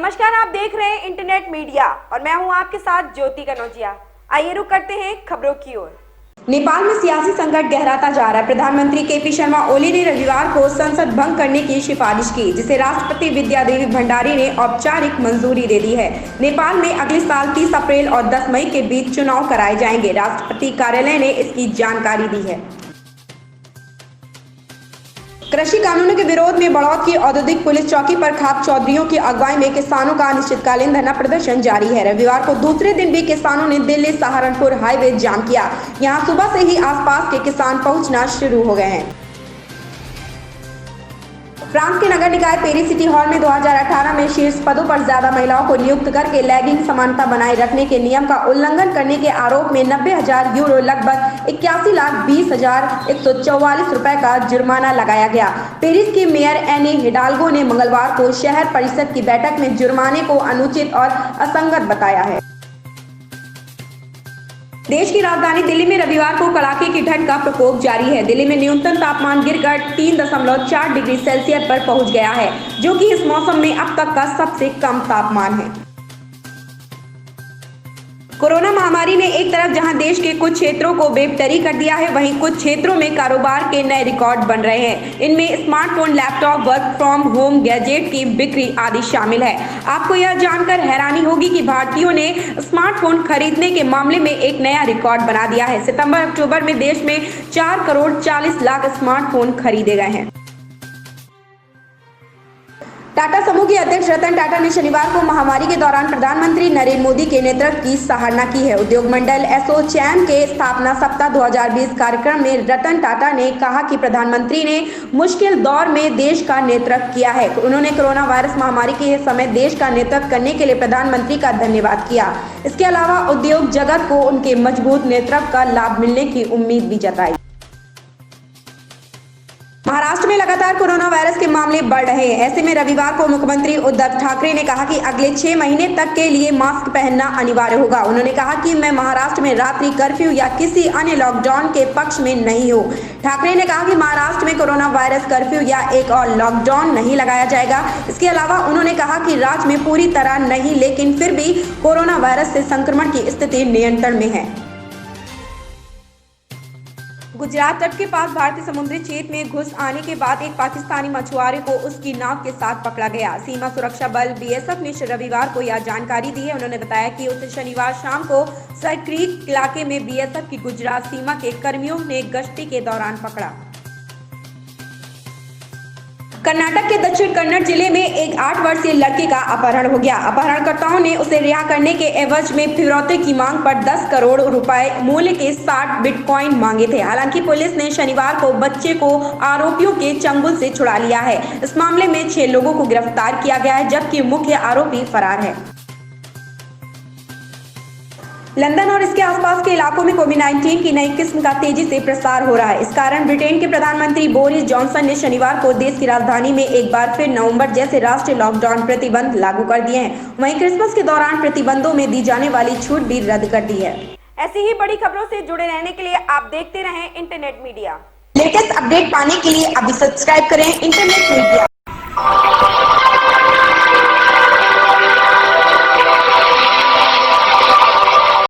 नमस्कार, आप देख रहे हैं इंटरनेट मीडिया और मैं हूं आपके साथ ज्योति कनौजिया। आइए रुक करते हैं खबरों की ओर। नेपाल में सियासी संकट गहराता जा रहा है। प्रधानमंत्री केपी शर्मा ओली ने रविवार को संसद भंग करने की सिफारिश की, जिसे राष्ट्रपति विद्यादेवी भंडारी ने औपचारिक मंजूरी दे दी है। नेपाल में अगले साल 30 अप्रैल और 10 मई के बीच चुनाव कराए जाएंगे। राष्ट्रपति कार्यालय ने इसकी जानकारी दी है। कृषि कानूनों के विरोध में बड़ौद की औद्योगिक पुलिस चौकी पर खाप चौधरियों की अगुवाई में किसानों का अनिश्चितकालीन धरना प्रदर्शन जारी है। रविवार को दूसरे दिन भी किसानों ने दिल्ली सहारनपुर हाईवे जाम किया। यहां सुबह से ही आसपास के किसान पहुंचना शुरू हो गए हैं। फ्रांस के नगर निकाय पेरिस सिटी हॉल में 2018 में शीर्ष पदों पर ज्यादा महिलाओं को नियुक्त करके लैंगिक समानता बनाए रखने के नियम का उल्लंघन करने के आरोप में 90,000 यूरो लगभग 81,20,144 रुपए का जुर्माना लगाया गया। पेरिस की मेयर एनी हिडाल्गो ने मंगलवार को शहर परिषद की बैठक में जुर्माने को अनुचित और असंगत बताया है। देश की राजधानी दिल्ली में रविवार को कड़ाके की ठंड का प्रकोप जारी है। दिल्ली में न्यूनतम तापमान गिरकर 3.4 डिग्री सेल्सियस पर पहुंच गया है, जो कि इस मौसम में अब तक का सबसे कम तापमान है। कोरोना महामारी ने एक तरफ जहां देश के कुछ क्षेत्रों को बेबटरी कर दिया है, वहीं कुछ क्षेत्रों में कारोबार के नए रिकॉर्ड बन रहे हैं। इनमें smartphone, laptop, work from home gadget की बिक्री आदि शामिल है। आपको यह जानकर हैरानी होगी कि भारतीयों ने स्मार्टफोन खरीदने के मामले में एक नया रिकॉर्ड बना दिया है। सितंबर-अक्टूबर में देश में 4 करोड़ 40 लाख स्मार्टफोन खरीदे गए हैं। टाटा समूह के अध्यक्ष रतन टाटा ने शनिवार को महामारी के दौरान प्रधानमंत्री नरेंद्र मोदी के नेतृत्व की सराहना की है। उद्योग मंडल एसोचैम के स्थापना सप्ताह 2020 कार्यक्रम में रतन टाटा ने कहा कि प्रधानमंत्री ने मुश्किल दौर में देश का नेतृत्व किया है। उन्होंने कोरोना वायरस महामारी के समय देश का नेतृत्व करने के लिए प्रधानमंत्री का धन्यवाद किया। इसके अलावा उद्योग जगत को उनके मजबूत नेतृत्व का लाभ मिलने की उम्मीद भी जताई। महाराष्ट्र में लगातार कोरोना वायरस के मामले बढ़ रहे हैं। ऐसे में रविवार को मुख्यमंत्री उद्धव ठाकरे ने कहा कि अगले 6 महीने तक के लिए मास्क पहनना अनिवार्य होगा। उन्होंने कहा कि मैं महाराष्ट्र में रात्रि कर्फ्यू या किसी अन्य लॉकडाउन के पक्ष में नहीं हूं। ठाकरे ने कहा कि महाराष्ट्र में कोरोना वायरस कर्फ्यू या एक और लॉकडाउन नहीं लगाया जाएगा। इसके अलावा उन्होंने कहा कि राज्य में पूरी तरह नहीं, लेकिन फिर भी कोरोना वायरस से संक्रमण की स्थिति नियंत्रण में है। गुजरात तट के पास भारतीय समुद्री क्षेत्र में घुस आने के बाद एक पाकिस्तानी मछुआरे को उसकी नाव के साथ पकड़ा गया। सीमा सुरक्षा बल बीएसएफ ने रविवार को यह जानकारी दी है। उन्होंने बताया कि उसे शनिवार शाम को सर क्रीक इलाके में बीएसएफ की गुजरात सीमा के कर्मियों ने गश्ती के दौरान पकड़ा। कर्नाटक के दक्षिण कन्नड़ जिले में एक 8 वर्षीय लड़के का अपहरण हो गया। अपहरणकर्ताओं ने उसे रिहा करने के एवज में फिरौती की मांग पर 10 करोड़ रुपए मूल्य के 60 बिटकॉइन मांगे थे। हालांकि पुलिस ने शनिवार को बच्चे को आरोपियों के चंगुल से छुड़ा लिया है। इस मामले में 6 लोगों को गिरफ्तार किया गया है, जबकि मुख्य आरोपी फरार है। लंदन और इसके आसपास के इलाकों में कोविड-19 की नई किस्म का तेजी से प्रसार हो रहा है। इस कारण ब्रिटेन के प्रधानमंत्री बोरिस जॉनसन ने शनिवार को देश की राजधानी में एक बार फिर नवंबर जैसे राष्ट्रीय लॉकडाउन प्रतिबंध लागू कर दिए हैं। वहीं क्रिसमस के दौरान प्रतिबंधों में दी जाने वाली छूट भी रद्द कर दी है। ऐसी ही बड़ी खबरों से जुड़े रहने के लिए आप देखते रहें इंटरनेट मीडिया। लेटेस्ट अपडेट पाने के लिए अभी सब्सक्राइब करें इंटरनेट मीडिया।